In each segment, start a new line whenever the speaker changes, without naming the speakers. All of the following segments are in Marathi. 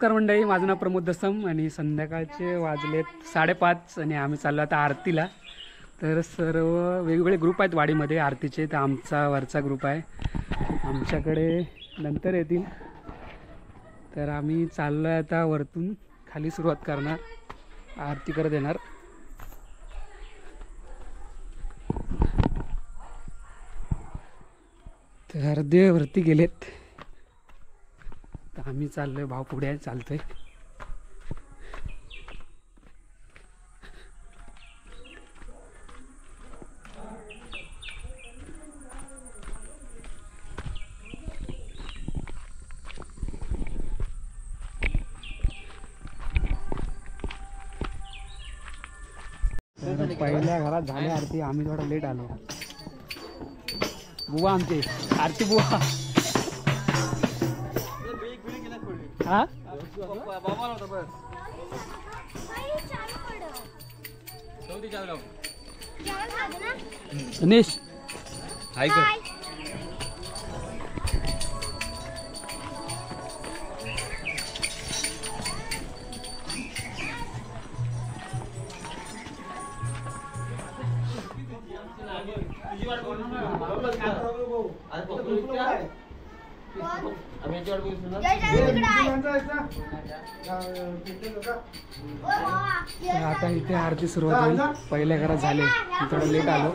नमस्कार मंडळी, माझं नाव प्रमोद दसम आणि संध्याकाळचे वाजलेत 5:30 आणि आम्ही चाललो आता आरतीला। तर सर्व वेगवेगळे ग्रुप आहेत वाडीमध्ये आरतीचे। तर आमचा वरचा ग्रुप आहे, आमच्याकडे नंतर येतील। तर आम्ही चाललो आहे आता वरतून खाली सुरुवात करणार, आरती करत येणार। तर अर्धे वरती गेलेत, तर आम्ही चाललोय, भाव पुढे चालतोय। पहिल्या घरात झाली आरती, आम्ही थोडा लेट आलो। बुवा आमचे आरती बुवा हा गणेश हाय कर। आता इथे आरती सुरुवात होईल, पहिल्या घरात झाले, थोडं लेट आलो।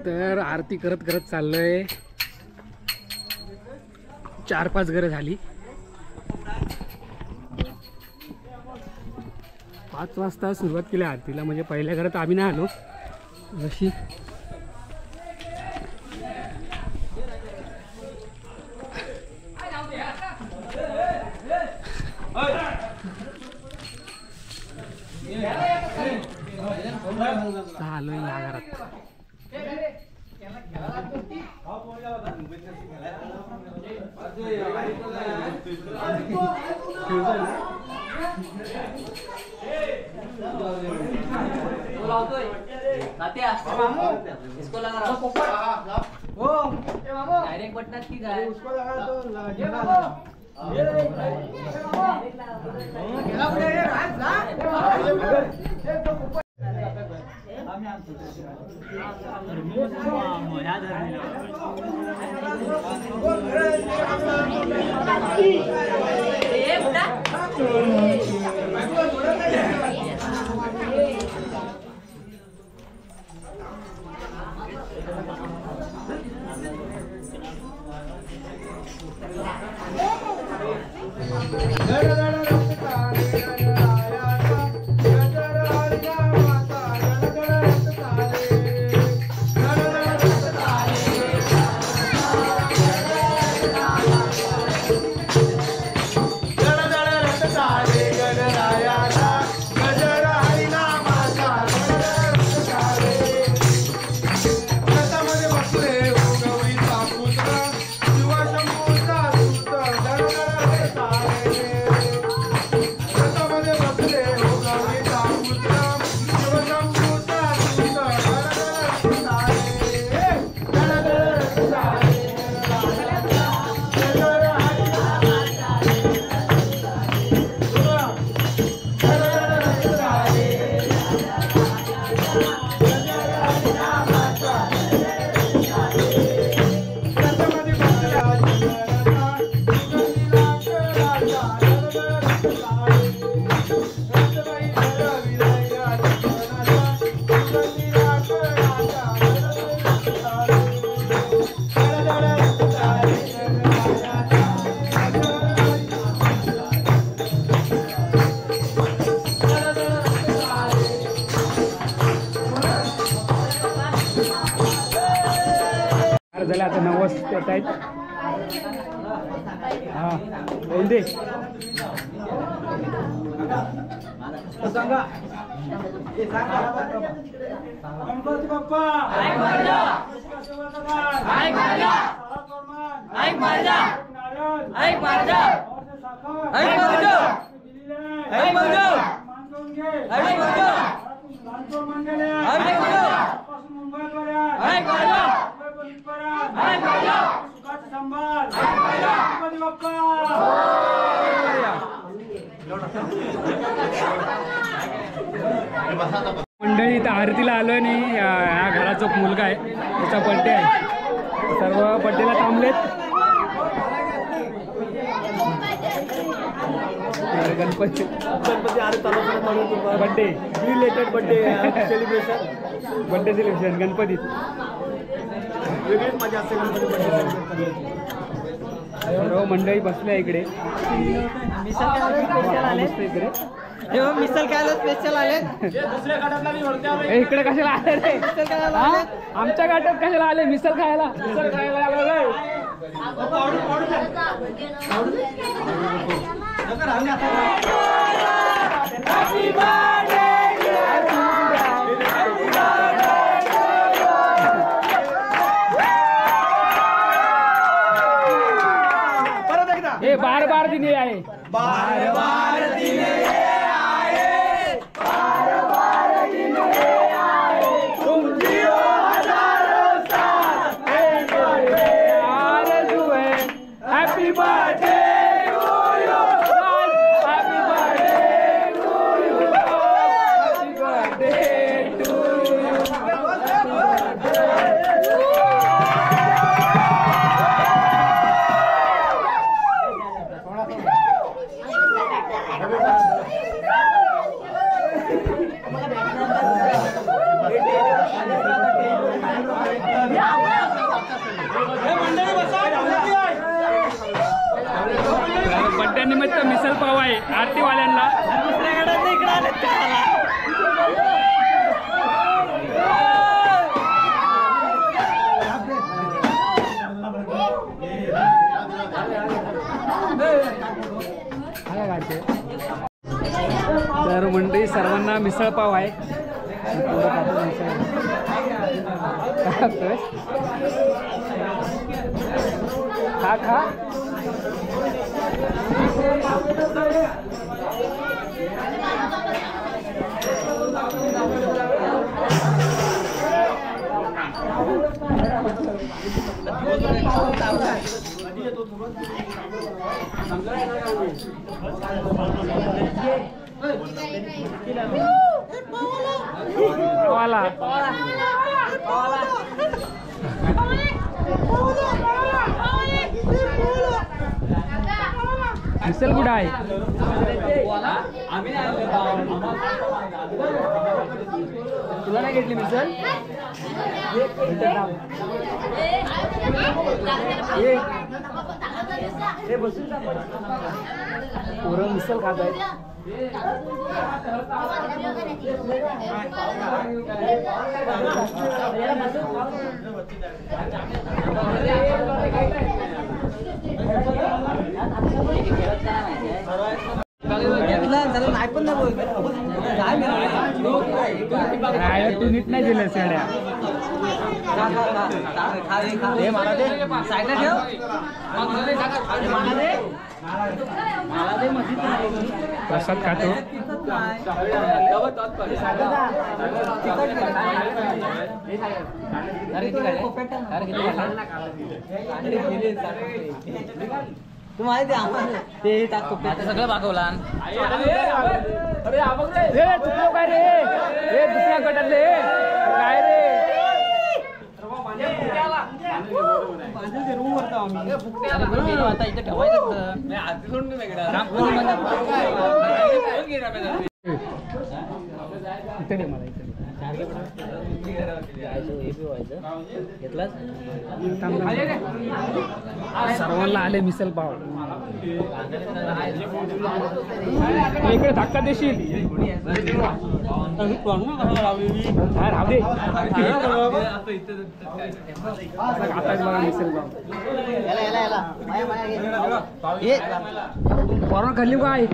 तर आरती करत करत चाललोय, 4-5 घरं झाली। 5 वाजता सुरुवात केली आरतीला, म्हणजे पहिल्या घरात आम्ही नाही आलो अशी। आलोय या घरात।
डायरेक्ट बटनात की जाए उसको लगा तो
करतायत. हा बोल दे.
गणपती बाप्पा
मंडळी इथं आरतीला आलोय नाही. ह्या घराचा मुलगा आहे, त्याचा बड्डे आहे. सर्व बड्डेला थांबलेत. Ganpati birthday related birthday celebration, birthday celebration गणपतीत वेगळीच मजा असते. सर्व मंडळी बसल्या इकडे. इकडे
मिसल खायला स्पेशल आले.
इकडे कशाला आले रे? आमच्या घाटात कशाला आले? मिसल खायला. मिसल खायला हे बार बार दिने आहे. बार बार दिने आए, बार बार दिने आए, तुम जियो हजारों साल, आरज़ू है. Happy birthday to you, happy birthday to you, happy birthday to you. Birthday निमित्त मिसल पाव आहे आरतीवाल्यांना. तर मंडळी सर्वांना मिसळ पाव आहे. खा खा. वाला मिसल कुठं आहे? तुला नाही घेतली मिसल? पोरं मिसल खात आहेत. तू नीट नाही दिलं साड्या. प्रसाद खातो.
तू माहिती ते टाकतो सगळं भागवला.
चुकलो काय रे? हे दुसऱ्या गटातले काय रे?
आता इथे ठेवायचं.
इथे मला इथे
घेतलास
सर्वांना आले मिसल पाव इकडे धक्का देशील राहू दे बघा मिसल पाव पोरांना खाल्ली काय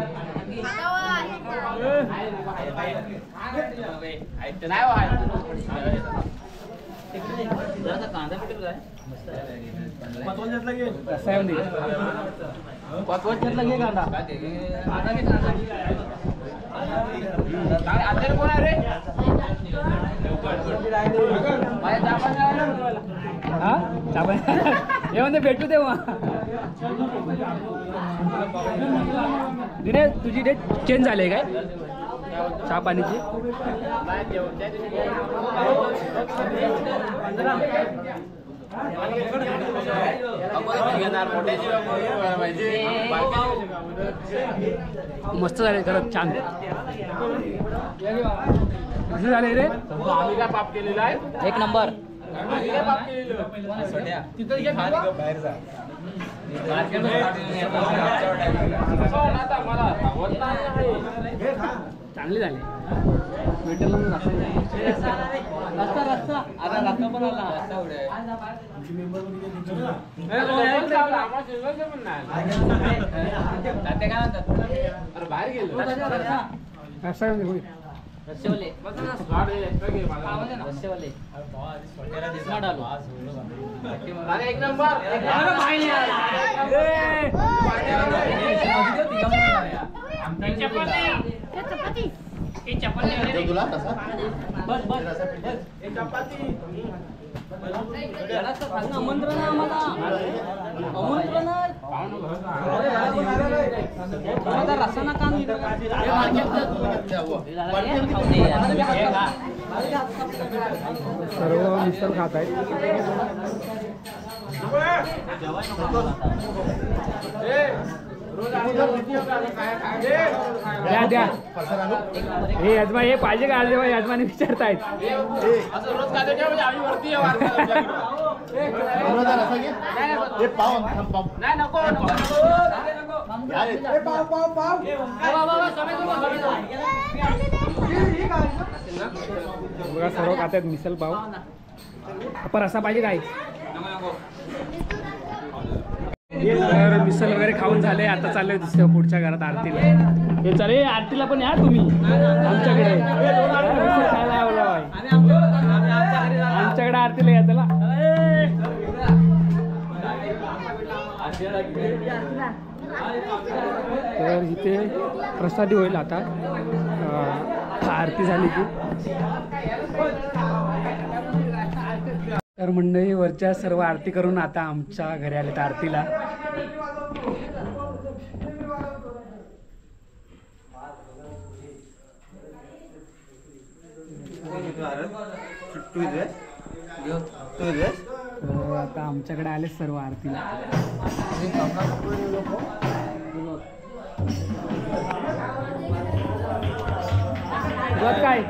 कांदा पिटेल काय
कसं आहे म्हणजे
पाचवट घेतला घे कांदा कोण आहे रे
हा चापण हे म्हणते भेटू तेव्हा दिने तुझी डेट चेंज झाली काय चहा पाणीची मस्त झाले खरंच छान कसं झाले रे
आम्ही काय पाप केलेला आहे
एक नंबर
बाहेर जा
चांगले झाले भेटेल
रस्ता रस्ता आता रस्ता पण आला
बाहेर गेलो
असं होईल
रस्सेवाले रस्सेवाले
एक नंबर
आमंत्रण आम्हाला रस्ता काम
सर्व मिसळ खात आहेत द्या द्या हे यजमान हे पाहिजे का आज यजमानी विचारतायत
रोज खाते म्हणजे आम्ही वरती नाही नको
बघा सर्व खातात मिसल पाव आपण रसा पाहिजे काय तर मिसल वगैरे खाऊन झाले आता चाललंय दुसऱ्या पुढच्या घरात आरतीला हे चालेल आरतीला पण या तुम्ही आमच्याकडे मिसळ खायला आमच्याकडे आरतीला या चला तर इथे प्रसादी होईल आता आरती झाली की तर मंडळी वरच्या सर्व आरती करून आता आमच्या घरी आले तर आरतीला आता आमच्याकडे आले सर्व आरतीला काय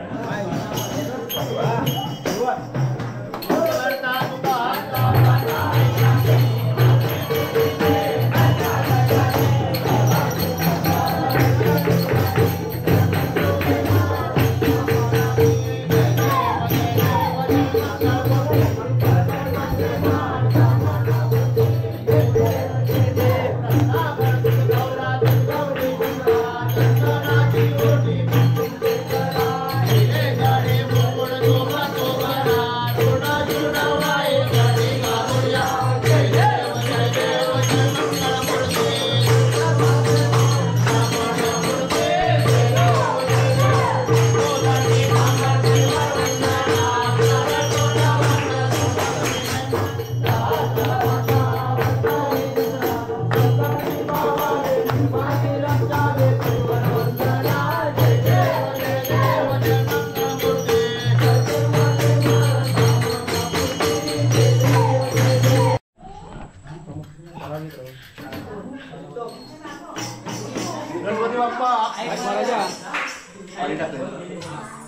गणपती बाप्पा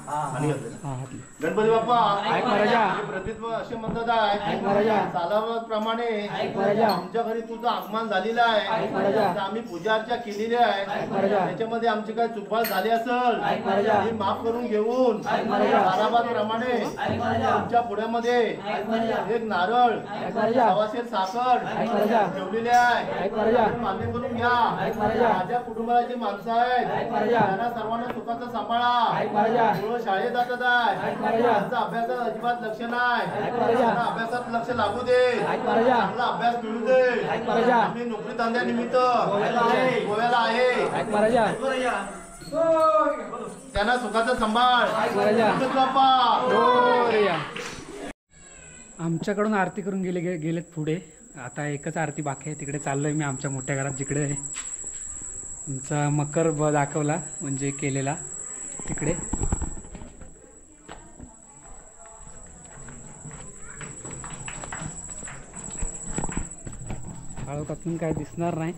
गणपती बाप्पा
ऐक महाराजा.
प्रतीत असे म्हणतात आहे
महाराजा.
सालाप्रमाणे
महाराजा.
आमच्या घरी तुझं आगमन झालेलं आहे.
महाराजा.
तर आम्ही पूजा अर्चा केलेली आहे.
महाराजा.
त्याच्यामध्ये आमची काय चुकबाल झाली असेल
महाराजा.
ती माफ करून घेऊन सालाबादप्रमाणे तुमच्या पुढ्यामध्ये एक नारळ सवाशे साखर ठेवलेली आहे. मान्य करून घ्या. माझ्या कुटुंबाची माणसं आहेत त्यांना सर्वांना सुखाचा सांभाळा. मुलं शाळेत जातात आहे त्यांचा अभ्यासात अजिबात लक्ष नाही. त्यांना अभ्यासात लक्ष लागू दे. चांगला अभ्यास मिळू दे. आम्ही नोकरी धंद्यानिमित्त गोव्याला आहे. त्यांना सुखाचा सांभाळ.
आमच्याकडून आरती करून गेलेत पुढे. आता एकच आरती बाकी आहे. तिकडे चाललोय मी आमच्या मोठ्या घरात जिकडे आमचा मकर दाखवला म्हणजे केलेला तिकडे. काळोखातून काय दिसणार नाही.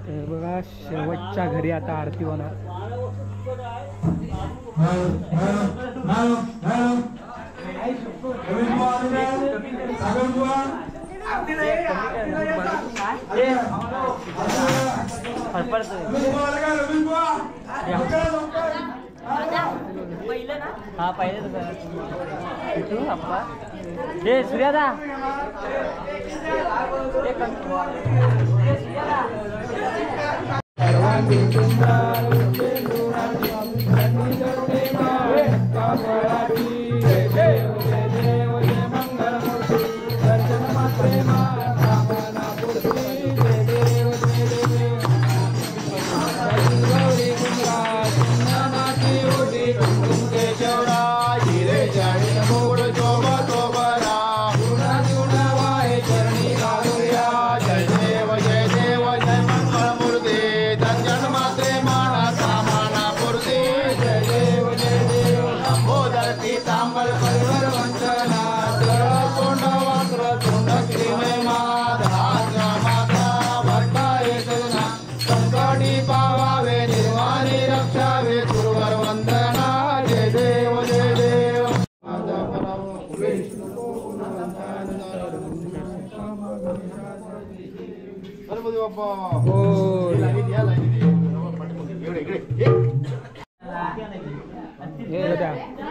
तर बघा शेवटच्या घरी आता आरती होणार.
हा पहिले हे सूर्यादा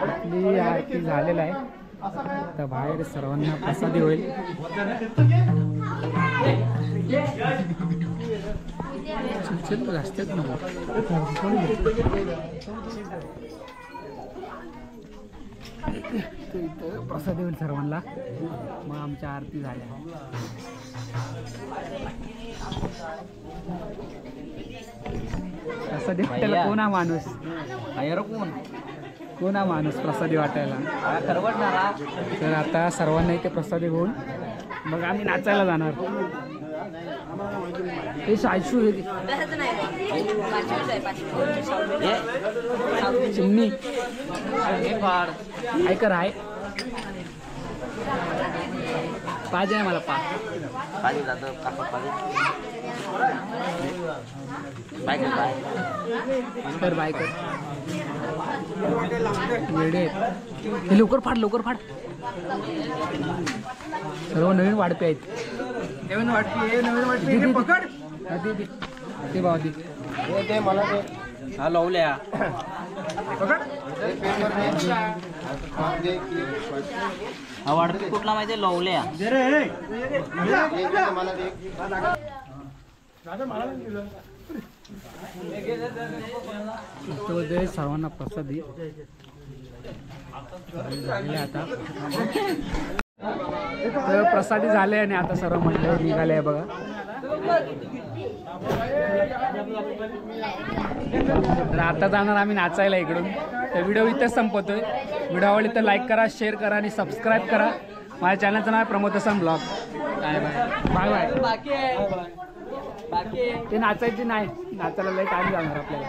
आपली आरती झालेला आहे. आता बाहेर सर्वांना प्रसादी होईल. जास्त इथं प्रसाद होईल सर्वांना. मग आमच्या आरती झाल्या. प्रसादी वाटायला कोणा माणूस कोणा माणूस प्रसादी वाटायला. तर आता सर्वांना इथे प्रसादी होऊन मग आम्ही नाचायला जाणार. हे सायशू हे चिमणी ऐकर आहे. पाहिजे मला बायकर बायकर वेडे. हे लवकर फाड. सर्व नवीन वाढपे आहेत. नवीन वाढपी पकड ते बाबा ते मला हा लावल्या पकड. हा वाढपी कुठला माहिती लवल्या.
सर्वांना प्रसादी झाले. आता तर प्रसादी झाले आणि आता सर्व मंडळी निघाले आहे बघा. तर आता जाणार आम्ही नाचायला इकडून. तर व्हिडिओ इथेच संपवतोय. व्हिडिओ आवडली तर लाईक करा, शेअर करा आणि सबस्क्राईब करा. माझ्या चॅनलचं नाव आहे प्रमोद दसम ब्लॉग. Bye bye. ते नाचायची नाही. नाचायला लई टाइम जाणार आपल्याला.